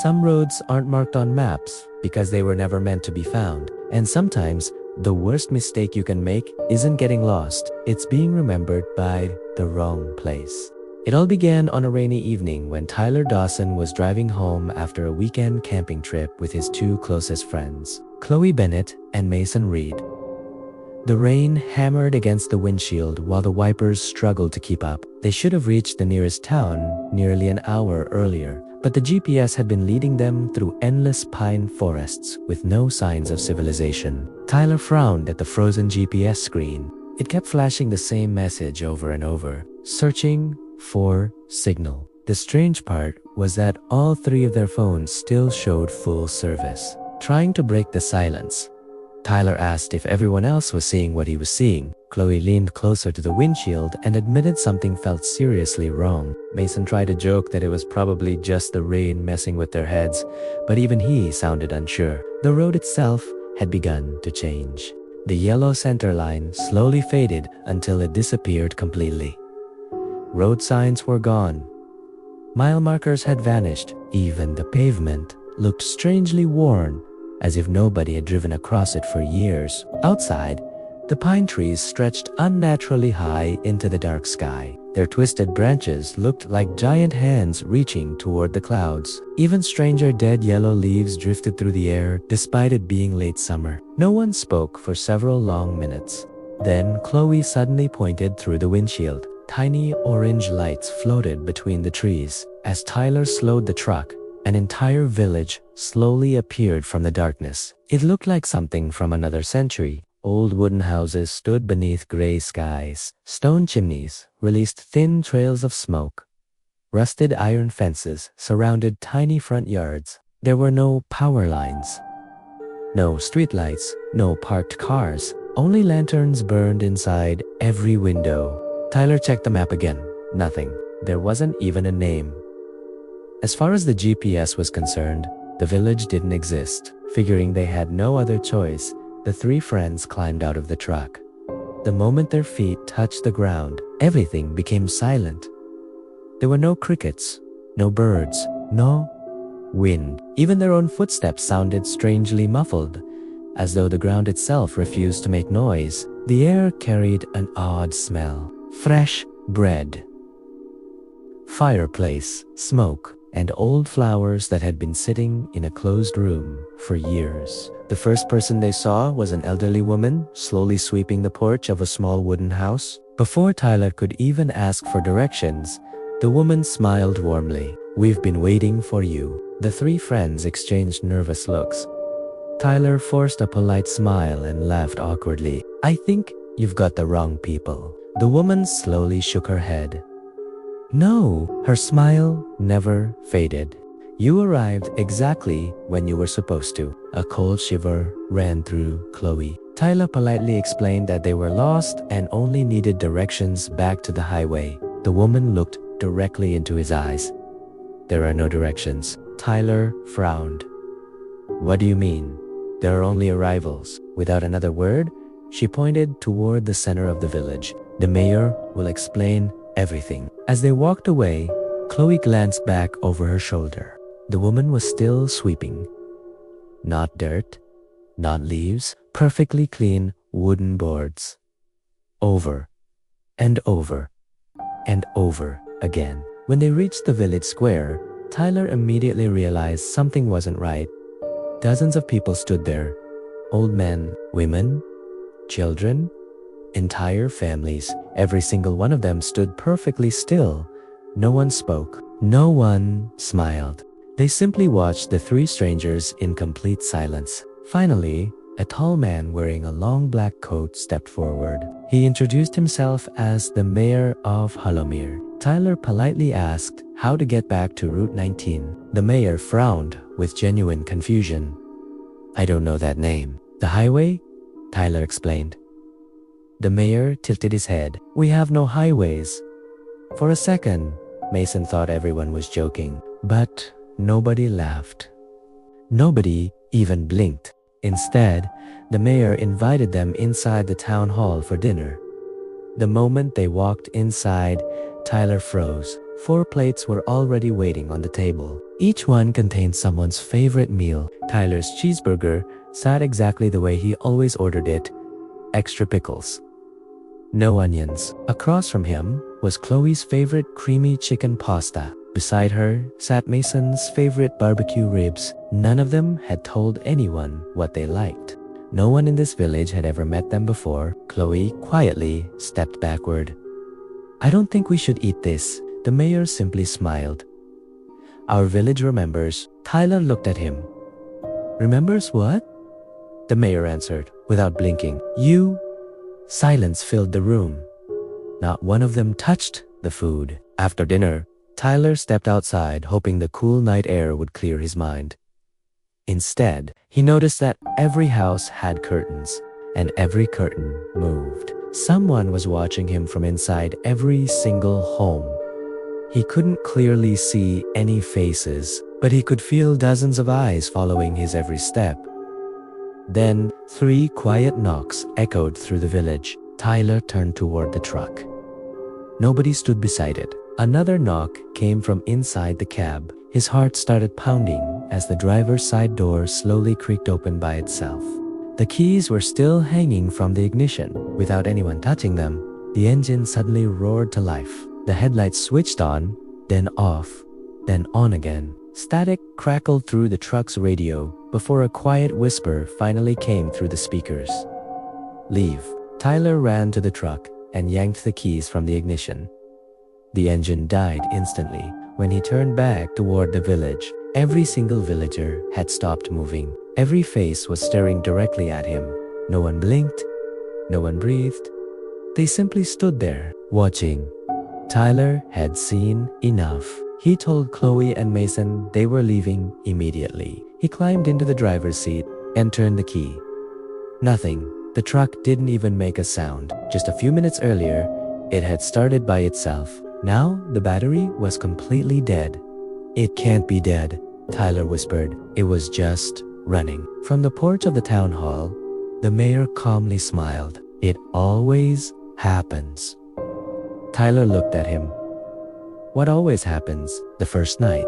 Some roads aren't marked on maps because they were never meant to be found. And sometimes, the worst mistake you can make isn't getting lost, it's being remembered by the wrong place. It all began on a rainy evening when Tyler Dawson was driving home after a weekend camping trip with his two closest friends, Chloe Bennett and Mason Reed. The rain hammered against the windshield while the wipers struggled to keep up. They should have reached the nearest town nearly an hour earlier, but the GPS had been leading them through endless pine forests with no signs of civilization. Tyler frowned at the frozen GPS screen. It kept flashing the same message over and over, searching for signal. The strange part was that all three of their phones still showed full service. Trying to break the silence, Tyler asked if everyone else was seeing what he was seeing. Chloe leaned closer to the windshield and admitted something felt seriously wrong. Mason tried to joke that it was probably just the rain messing with their heads, but even he sounded unsure. The road itself had begun to change. The yellow center line slowly faded until it disappeared completely. Road signs were gone. Mile markers had vanished. Even the pavement looked strangely worn, as if nobody had driven across it for years. Outside, the pine trees stretched unnaturally high into the dark sky. Their twisted branches looked like giant hands reaching toward the clouds. Even stranger dead yellow leaves drifted through the air despite it being late summer. No one spoke for several long minutes. Then Chloe suddenly pointed through the windshield. Tiny orange lights floated between the trees. As Tyler slowed the truck, an entire village slowly appeared from the darkness. It looked like something from another century. Old wooden houses stood beneath gray skies. Stone chimneys released thin trails of smoke. Rusted iron fences surrounded tiny front yards. There were no power lines, no streetlights, no parked cars. Only lanterns burned inside every window. Tyler checked the map again. Nothing. There wasn't even a name. As far as the GPS was concerned, the village didn't exist. Figuring they had no other choice, the three friends climbed out of the truck. The moment their feet touched the ground, everything became silent. There were no crickets, no birds, no wind. Even their own footsteps sounded strangely muffled, as though the ground itself refused to make noise. The air carried an odd smell. Fresh bread, fireplace, smoke, and old flowers that had been sitting in a closed room for years. The first person they saw was an elderly woman slowly sweeping the porch of a small wooden house. Before Tyler could even ask for directions, the woman smiled warmly. "We've been waiting for you." The three friends exchanged nervous looks. Tyler forced a polite smile and laughed awkwardly. "I think you've got the wrong people." The woman slowly shook her head. No, her smile never faded. "You arrived exactly when you were supposed to." A cold shiver ran through Chloe. Tyler politely explained that they were lost and only needed directions back to the highway. The woman looked directly into his eyes. "There are no directions." Tyler frowned. "What do you mean? There are only arrivals." Without another word, she pointed toward the center of the village. "The mayor will explain everything." As they walked away, Chloe glanced back over her shoulder. The woman was still sweeping. Not dirt, not leaves, perfectly clean wooden boards. Over and over and over again. When they reached the village square, Tyler immediately realized something wasn't right. Dozens of people stood there. Old men, women, children, entire families. Every single one of them stood perfectly still. No one spoke. No one smiled. They simply watched the three strangers in complete silence. Finally, a tall man wearing a long black coat stepped forward. He introduced himself as the mayor of Halomir. Tyler politely asked how to get back to Route 19. The mayor frowned with genuine confusion. "I don't know that name." "The highway?" Tyler explained. The mayor tilted his head. "We have no highways." For a second, Mason thought everyone was joking, but nobody laughed. Nobody even blinked. Instead, the mayor invited them inside the town hall for dinner. The moment they walked inside, Tyler froze. 4 plates were already waiting on the table. Each one contained someone's favorite meal. Tyler's cheeseburger sat exactly the way he always ordered it. Extra pickles. No onions. Across from him was Chloe's favorite creamy chicken pasta. Beside her sat Mason's favorite barbecue ribs. None of them had told anyone what they liked. No one in this village had ever met them before. Chloe quietly stepped backward. "I don't think we should eat this." The mayor simply smiled. "Our village remembers." Tyler looked at him. "Remembers what?" The mayor answered without blinking. "You." Silence filled the room. Not one of them touched the food. After dinner, Tyler stepped outside, hoping the cool night air would clear his mind. Instead, he noticed that every house had curtains, and every curtain moved. Someone was watching him from inside every single home. He couldn't clearly see any faces, but he could feel dozens of eyes following his every step. Then, 3 quiet knocks echoed through the village. Tyler turned toward the truck. Nobody stood beside it. Another knock came from inside the cab. His heart started pounding as the driver's side door slowly creaked open by itself. The keys were still hanging from the ignition. Without anyone touching them, the engine suddenly roared to life. The headlights switched on, then off, then on again. Static crackled through the truck's radio before a quiet whisper finally came through the speakers. "Leave." Tyler ran to the truck and yanked the keys from the ignition. The engine died instantly. When he turned back toward the village, every single villager had stopped moving. Every face was staring directly at him. No one blinked. No one breathed. They simply stood there, watching. Tyler had seen enough. He told Chloe and Mason they were leaving immediately. He climbed into the driver's seat and turned the key. Nothing. The truck didn't even make a sound. Just a few minutes earlier, it had started by itself. Now, the battery was completely dead. "It can't be dead," Tyler whispered. "It was just running." From the porch of the town hall, the mayor calmly smiled. "It always happens." Tyler looked at him. "What always happens the first night?"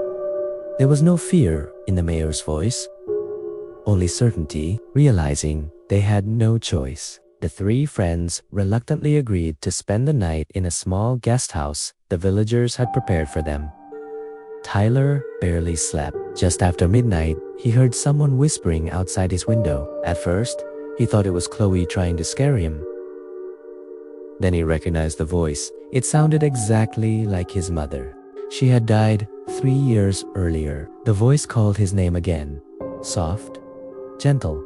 There was no fear in the mayor's voice, only certainty, realizing they had no choice. The 3 friends reluctantly agreed to spend the night in a small guest house the villagers had prepared for them. Tyler barely slept. Just after midnight, he heard someone whispering outside his window. At first, he thought it was Chloe trying to scare him. Then he recognized the voice. It sounded exactly like his mother. She had died 3 years earlier. The voice called his name again. Soft, gentle,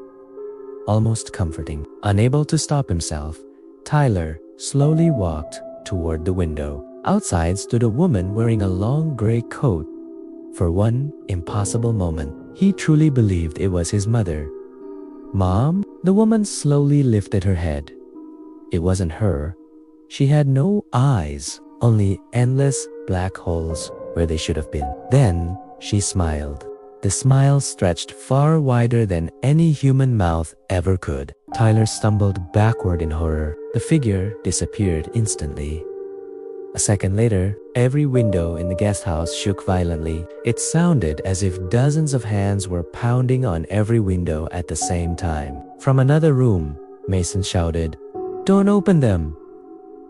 almost comforting. Unable to stop himself, Tyler slowly walked toward the window. Outside stood a woman wearing a long gray coat. For one impossible moment, he truly believed it was his mother. "Mom?" The woman slowly lifted her head. It wasn't her. She had no eyes, only endless black holes where they should have been. Then she smiled. The smile stretched far wider than any human mouth ever could. Tyler stumbled backward in horror. The figure disappeared instantly. A second later, every window in the guest house shook violently. It sounded as if dozens of hands were pounding on every window at the same time. From another room, Mason shouted, "Don't open them!"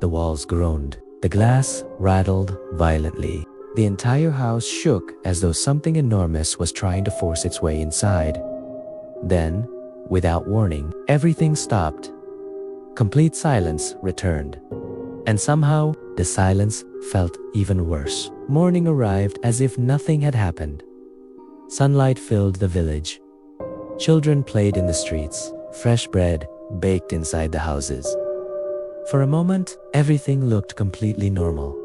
The walls groaned. The glass rattled violently. The entire house shook as though something enormous was trying to force its way inside. Then, without warning, everything stopped. Complete silence returned. And somehow, the silence felt even worse. Morning arrived as if nothing had happened. Sunlight filled the village. Children played in the streets. Fresh bread baked inside the houses. For a moment, everything looked completely normal.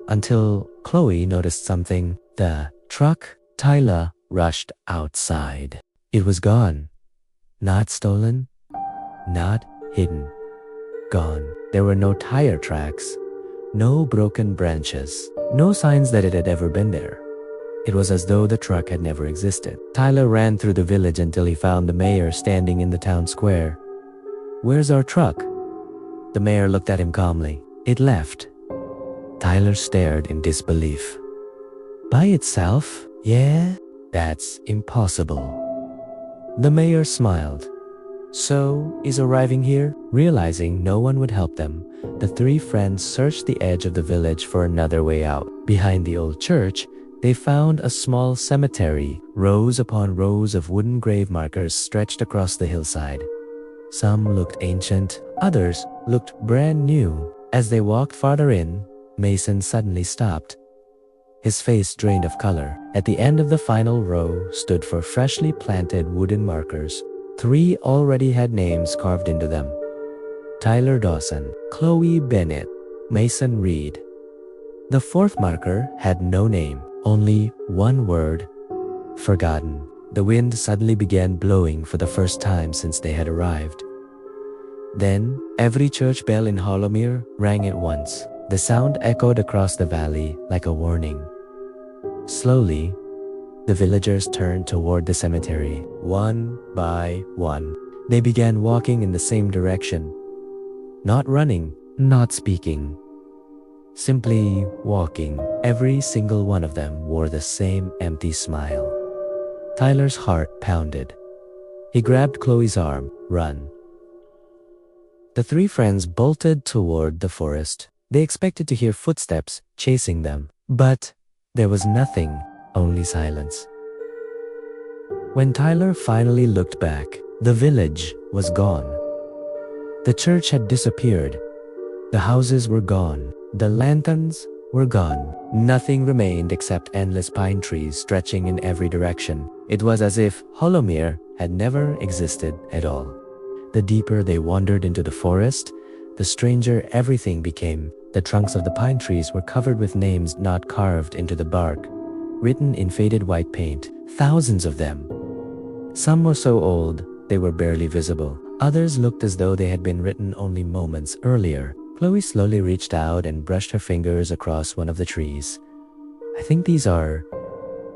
Until Chloe noticed something. The truck. Tyler rushed outside. It was gone. Not stolen. Not hidden. Gone. There were no tire tracks. No broken branches. No signs that it had ever been there. It was as though the truck had never existed. Tyler ran through the village until he found the mayor standing in the town square. "Where's our truck?" The mayor looked at him calmly. "It left." Tyler stared in disbelief. By itself? Yeah, that's impossible. The mayor smiled. So, is arriving here? Realizing no one would help them, the three friends searched the edge of the village for another way out. Behind the old church, they found a small cemetery, rows upon rows of wooden grave markers stretched across the hillside. Some looked ancient, others looked brand new. As they walked farther in, Mason suddenly stopped. His face drained of color. At the end of the final row stood for freshly planted wooden markers. 3 already had names carved into them. Tyler Dawson, Chloe Bennett, Mason Reed. The 4th marker had no name, only one word: forgotten. The wind suddenly began blowing for the first time since they had arrived. Then, every church bell in Hollowmere rang at once. The sound echoed across the valley like a warning. Slowly, the villagers turned toward the cemetery. One by one, they began walking in the same direction. Not running, not speaking. Simply walking. Every single one of them wore the same empty smile. Tyler's heart pounded. He grabbed Chloe's arm. Run. The 3 friends bolted toward the forest. They expected to hear footsteps chasing them, but there was nothing, only silence. When Tyler finally looked back, the village was gone. The church had disappeared. The houses were gone. The lanterns were gone. Nothing remained except endless pine trees stretching in every direction. It was as if Hollowmere had never existed at all. The deeper they wandered into the forest, the stranger everything became. The trunks of the pine trees were covered with names not carved into the bark, written in faded white paint, thousands of them. Some were so old they were barely visible. Others looked as though they had been written only moments earlier. Chloe slowly reached out and brushed her fingers across one of the trees. I think these are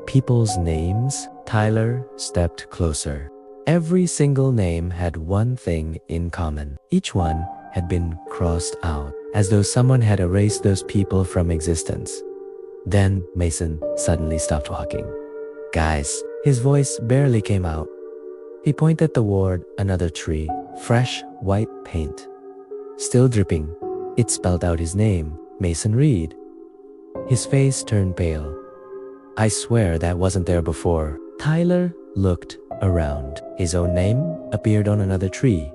people's names. Tyler stepped closer. Every single name had one thing in common. Each one had been crossed out, as though someone had erased those people from existence. Then Mason suddenly stopped walking. Guys, his voice barely came out. He pointed toward another tree, fresh white paint. Still dripping, it spelled out his name, Mason Reed. His face turned pale. I swear that wasn't there before. Tyler looked around. His own name appeared on another tree.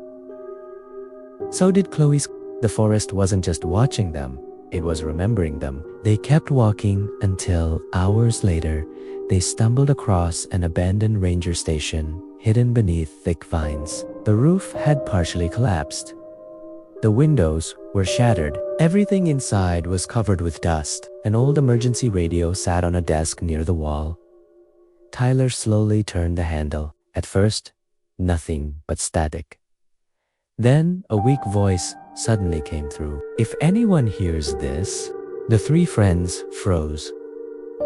So did Chloe's. The forest wasn't just watching them, it was remembering them. They kept walking until, hours later, they stumbled across an abandoned ranger station hidden beneath thick vines. The roof had partially collapsed. The windows were shattered. Everything inside was covered with dust. An old emergency radio sat on a desk near the wall. Tyler slowly turned the handle. At first, nothing but static. Then a weak voice suddenly came through. If anyone hears this, the 3 friends froze.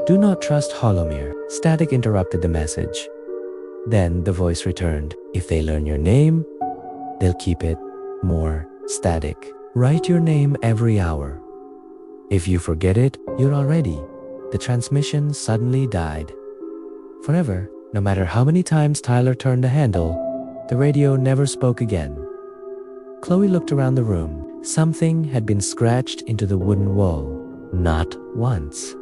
Do not trust Hollowmere. Static interrupted the message. Then the voice returned. If they learn your name, they'll keep it. More static. Write your name every hour. If you forget it, you're already. The transmission suddenly died. Forever, no matter how many times Tyler turned the handle, the radio never spoke again. Chloe looked around the room. Something had been scratched into the wooden wall. Not once.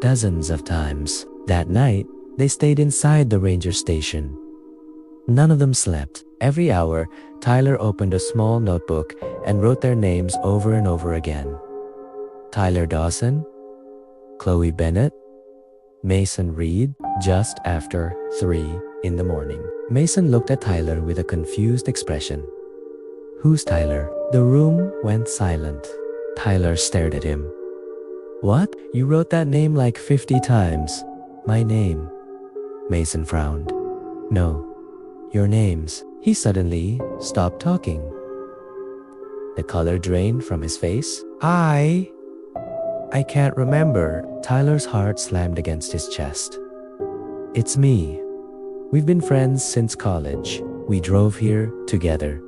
Dozens of times. That night, they stayed inside the ranger station. None of them slept. Every hour, Tyler opened a small notebook and wrote their names over and over again. Tyler Dawson, Chloe Bennett, Mason Reed. Just after 3 in the morning, Mason looked at Tyler with a confused expression. Who's Tyler? The room went silent. Tyler stared at him. What? You wrote that name like 50 times. My name. Mason frowned. No, your names. He suddenly stopped talking. The color drained from his face. I can't remember. Tyler's heart slammed against his chest. It's me. We've been friends since college. We drove here together.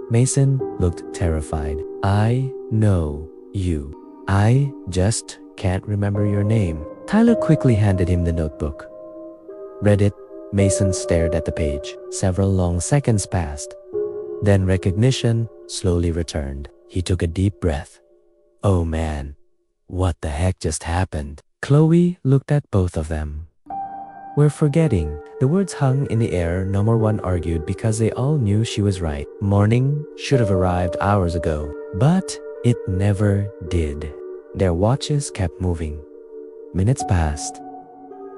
Mason looked terrified. I know you. I just can't remember your name. Tyler quickly handed him the notebook. Read it. Mason stared at the page. Several long seconds passed. Then recognition slowly returned. He took a deep breath. Oh man, what the heck just happened? Chloe looked at both of them. We're forgetting. The words hung in the air. Number one argued because they all knew she was right. Morning should have arrived hours ago, but it never did. Their watches kept moving. Minutes passed,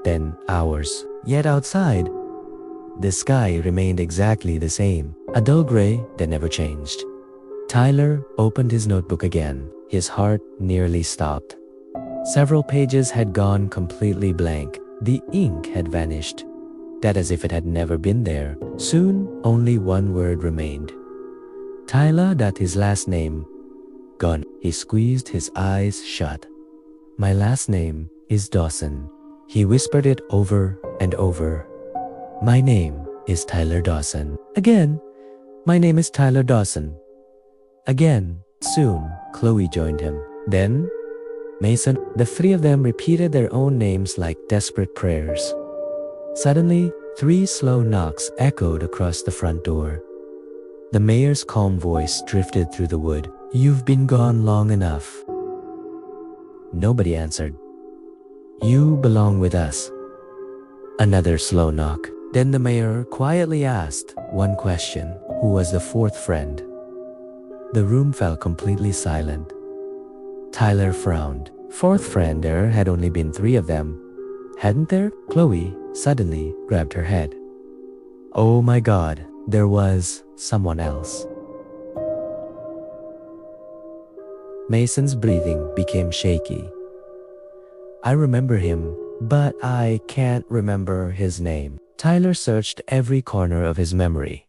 then hours. Yet outside, the sky remained exactly the same, a dull gray that never changed. Tyler opened his notebook again. His heart nearly stopped. Several pages had gone completely blank. The ink had vanished, that as if it had never been there. Soon, only one word remained. Tyler, that his last name. Gone. He squeezed his eyes shut. My last name is Dawson. He whispered it over and over. My name is Tyler Dawson. Again, my name is Tyler Dawson. Again. Soon, Chloe joined him. Then, Mason. The three of them repeated their own names like desperate prayers. Suddenly, 3 slow knocks echoed across the front door. The mayor's calm voice drifted through the wood. You've been gone long enough. Nobody answered. You belong with us. Another slow knock. Then the mayor quietly asked one question. Who was the 4th friend? The room fell completely silent. Tyler frowned. 4th friend, there had only been 3 of them. Hadn't there? Chloe suddenly grabbed her head. Oh my God, there was someone else. Mason's breathing became shaky. I remember him, but I can't remember his name. Tyler searched every corner of his memory.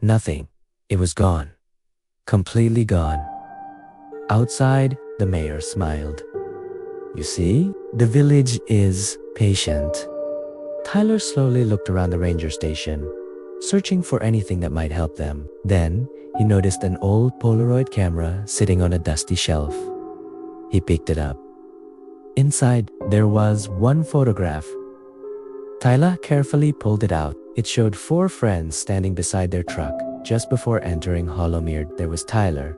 Nothing. It was gone. Completely gone. Outside, the mayor smiled. You see, the village is patient. Tyler slowly looked around the ranger station, searching for anything that might help them. Then, he noticed an old Polaroid camera sitting on a dusty shelf. He picked it up. Inside, there was one photograph. Tyler carefully pulled it out. It showed 4 friends standing beside their truck. Just before entering Hollowmere, there was Tyler.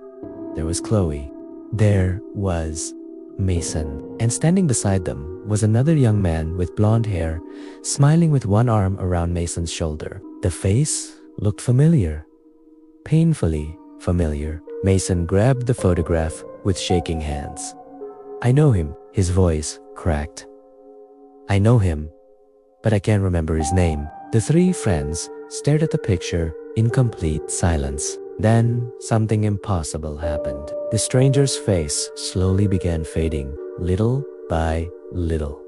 There was Chloe. There was Mason. And standing beside them was another young man with blonde hair, smiling with one arm around Mason's shoulder. The face looked familiar. Painfully familiar. Mason grabbed the photograph with shaking hands. I know him. His voice cracked. I know him, but I can't remember his name. The 3 friends stared at the picture in complete silence. Then something impossible happened. The stranger's face slowly began fading, little by little.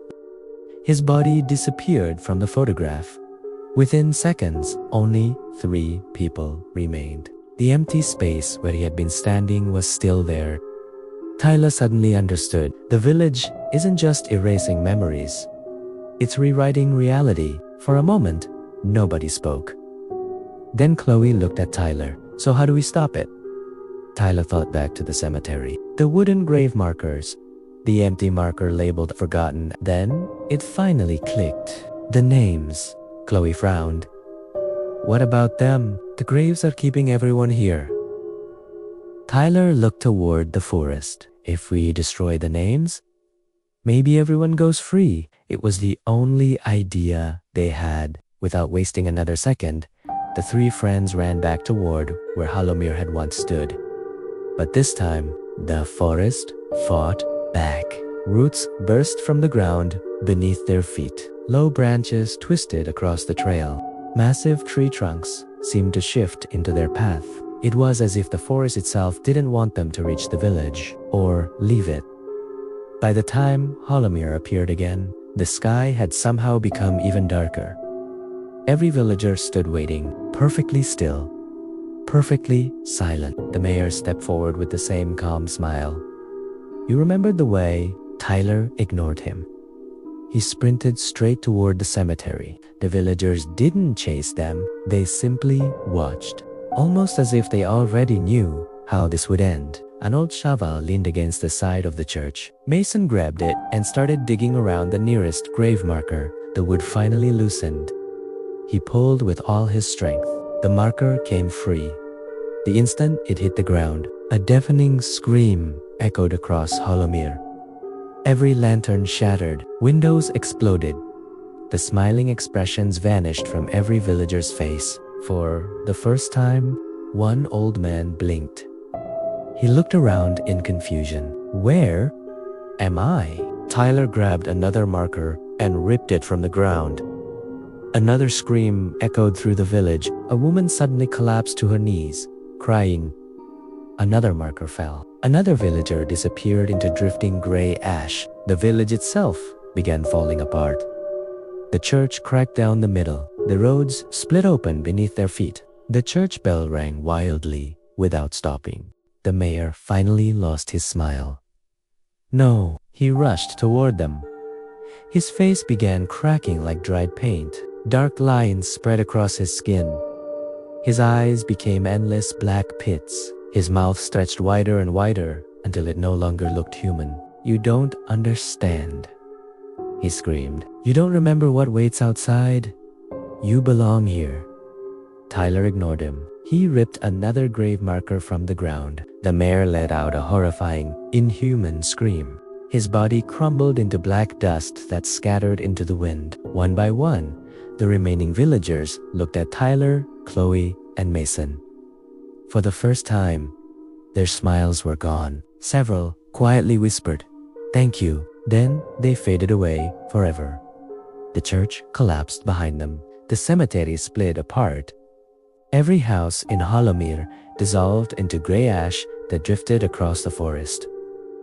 His body disappeared from the photograph. Within seconds, only 3 people remained. The empty space where he had been standing was still there. Tyler suddenly understood. The village isn't just erasing memories. It's rewriting reality. For a moment, nobody spoke. Then Chloe looked at Tyler. So how do we stop it? Tyler thought back to the cemetery. The wooden grave markers. The empty marker labeled forgotten. Then it finally clicked. The names. Chloe frowned. What about them? The graves are keeping everyone here. Tyler looked toward the forest. If we destroy the names, maybe everyone goes free. It was the only idea they had. Without wasting another second, the 3 friends ran back toward where Hollowmere had once stood. But this time, the forest fought back. Roots burst from the ground beneath their feet. Low branches twisted across the trail. Massive tree trunks seemed to shift into their path. It was as if the forest itself didn't want them to reach the village or leave it. By the time Hollowmere appeared again, the sky had somehow become even darker. Every villager stood waiting, perfectly still, perfectly silent. The mayor stepped forward with the same calm smile. You remembered the way? Tyler ignored him. He sprinted straight toward the cemetery. The villagers didn't chase them, they simply watched, almost as if they already knew how this would end. An old shovel leaned against the side of the church. Mason grabbed it and started digging around the nearest grave marker. The wood finally loosened. He pulled with all his strength. The marker came free. The instant it hit the ground, a deafening scream echoed across Hollowmere. Every lantern shattered, windows exploded. The smiling expressions vanished from every villager's face. For the first time, one old man blinked. He looked around in confusion. Where am I? Tyler grabbed another marker and ripped it from the ground. Another scream echoed through the village. A woman suddenly collapsed to her knees, crying. Another marker fell. Another villager disappeared into drifting gray ash. The village itself began falling apart. The church cracked down the middle. The roads split open beneath their feet. The church bell rang wildly without stopping. The mayor finally lost his smile. No, he rushed toward them. His face began cracking like dried paint. Dark lines spread across his skin. His eyes became endless black pits. His mouth stretched wider and wider until it no longer looked human. You don't understand, he screamed. You don't remember what waits outside? You belong here. Tyler ignored him. He ripped another grave marker from the ground. The mayor let out a horrifying, inhuman scream. His body crumbled into black dust that scattered into the wind. One by one, the remaining villagers looked at Tyler, Chloe, and Mason. For the first time, their smiles were gone. Several quietly whispered, "Thank you." Then they faded away forever. The church collapsed behind them. The cemetery split apart. Every house in Hollowmere dissolved into gray ash that drifted across the forest.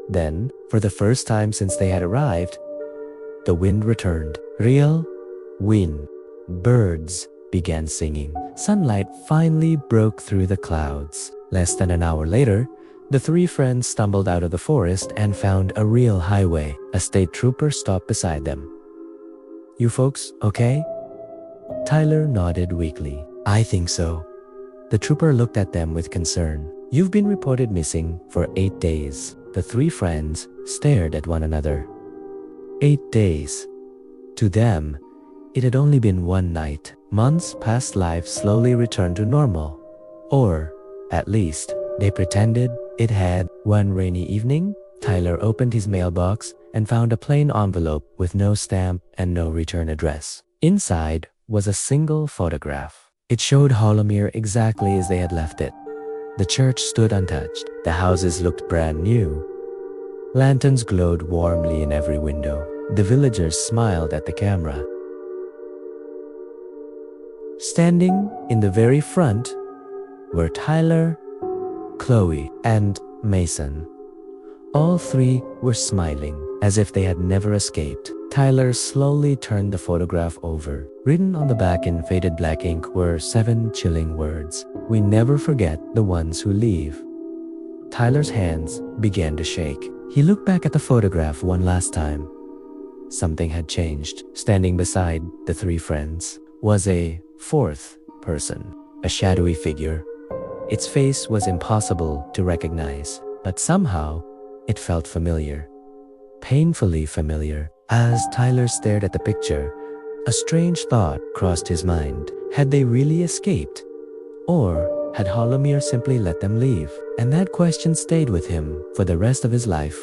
Then, for the first time since they had arrived, the wind returned. Real wind. Birds began singing. Sunlight finally broke through the clouds. Less than an hour later, the three friends stumbled out of the forest and found a real highway. A state trooper stopped beside them. You folks okay? Tyler nodded weakly. I think so. The trooper looked at them with concern. You've been reported missing for 8 days. The three friends stared at one another. 8 days. To them, it had only been one night. Months past life slowly returned to normal. Or, at least, they pretended it had. One rainy evening, Tyler opened his mailbox and found a plain envelope with no stamp and no return address. Inside was a single photograph. It showed Hollowmere exactly as they had left it. The church stood untouched. The houses looked brand new. Lanterns glowed warmly in every window. The villagers smiled at the camera. Standing in the very front were Tyler, Chloe, and Mason. All three were smiling, as if they had never escaped. Tyler slowly turned the photograph over. Written on the back in faded black ink were 7 chilling words. We never forget the ones who leave. Tyler's hands began to shake. He looked back at the photograph one last time. Something had changed. Standing beside the three friends was a fourth person, a shadowy figure. Its face was impossible to recognize, but somehow it felt familiar. Painfully familiar. As Tyler stared at the picture, a strange thought crossed his mind. Had they really escaped? Or had Hollowmere simply let them leave? And that question stayed with him for the rest of his life.